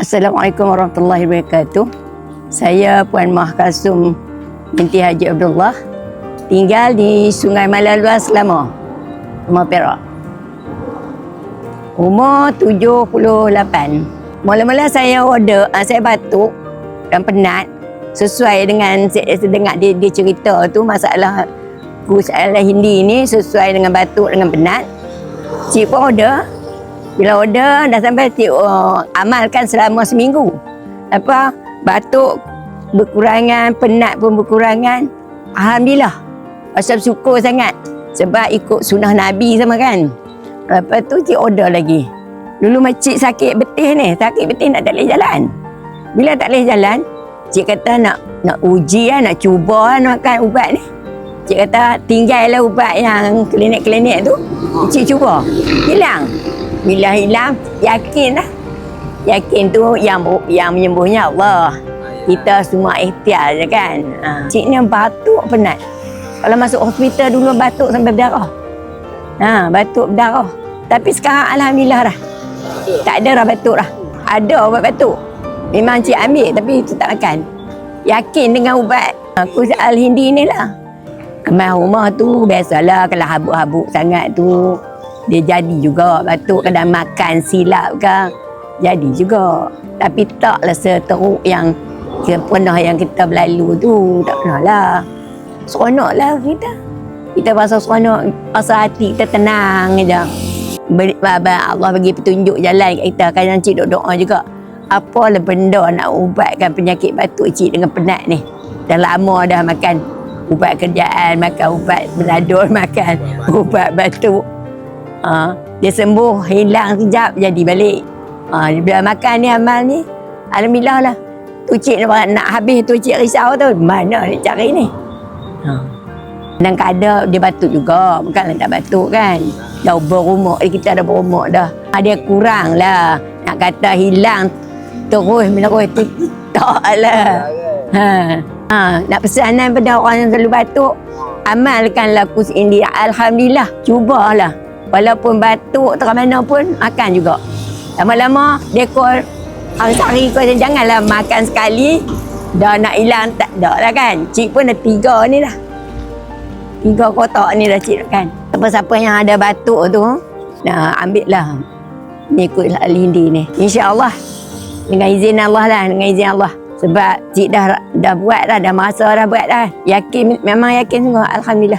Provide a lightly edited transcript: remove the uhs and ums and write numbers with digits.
Assalamualaikum warahmatullahi wabarakatuh. Saya Puan Mah Kalsum binti Haji Abdullah, tinggal di Sungai Malaluan Selama, Rumah Perak. Umur 78. Mula-mula saya order, saya batuk dan penat. Sesuai dengan saya dengar dia cerita tu, masalah Hindi ni sesuai dengan batuk dengan penat. Cik pun order. Bila order dah sampai, cik amalkan selama seminggu. Apa, batuk berkurangan, penat pun berkurangan. Alhamdulillah. Pasal syukur sangat. Sebab ikut sunnah Nabi sama kan. Lepas tu cik order lagi. Dulu makcik sakit betih ni. Sakit betih nak tak boleh jalan. Bila tak boleh jalan, cik kata nak uji lah, nak cuba lah makan ubat ni. Cik kata tinggallah ubat yang klinik-klinik tu. Cik cuba. Hilang. Bila hilang, yakin lah. Yakin tu yang menyembuhnya Allah. Kita semua ikhtiar je kan. Cik ni batuk penat. Kalau masuk hospital dulu batuk sampai berdarah. Batuk berdarah. Tapi sekarang Alhamdulillah dah. Tak ada dah batuk dah. Ada ubat batuk. Memang cik ambil tapi tak makan. Yakin dengan ubat Kus Al-Hindi ni lah. Kemas rumah tu biasalah kalau habuk-habuk sangat tu. Dia jadi juga batuk, kadang makan silap ke, jadi juga. Tapi taklah seteruk yang pernah yang kita berlalu tu, tak pernah lah. Seronok lah kita. Kita rasa seronok, rasa hati kita tenang je. Allah bagi petunjuk jalan kat kita. Kadang cik doa juga. Apalah benda nak ubatkan penyakit batuk cik dengan penat ni. Dah lama dah makan ubat kerjaan, makan ubat beladul, makan ubat batuk. Dia sembuh, hilang sekejap, jadi balik. Bila makan ni, amal ni, alhamdulillah lah. Tu cik nak habis tu cik risau tu, mana nak cari ni? Kadang-kadang dia batuk juga, bukanlah tak batuk kan. Dah berumur, kita dah berumur dah. Dia kurang lah, nak kata hilang terus tu tak lah. Nak pesanan pada orang yang selalu batuk, amalkanlah Kus Hindi. Alhamdulillah, cubalah. Walaupun batuk terang mana pun, makan juga. Lama-lama, dia call hari-hari kau janganlah makan sekali, dah nak hilang, tak ada lah kan. Cik pun dah 3 ni dah. 3 kotak ni dah cik kan. Siapa-siapa yang ada batuk tu, ambil lah. Ni Kus Al-Hindi ni. InsyaAllah, dengan izin Allah lah, dengan izin Allah. Sebab cik dah buat dah, dah masa dah buat dah. Yakin, memang yakin semua, alhamdulillah.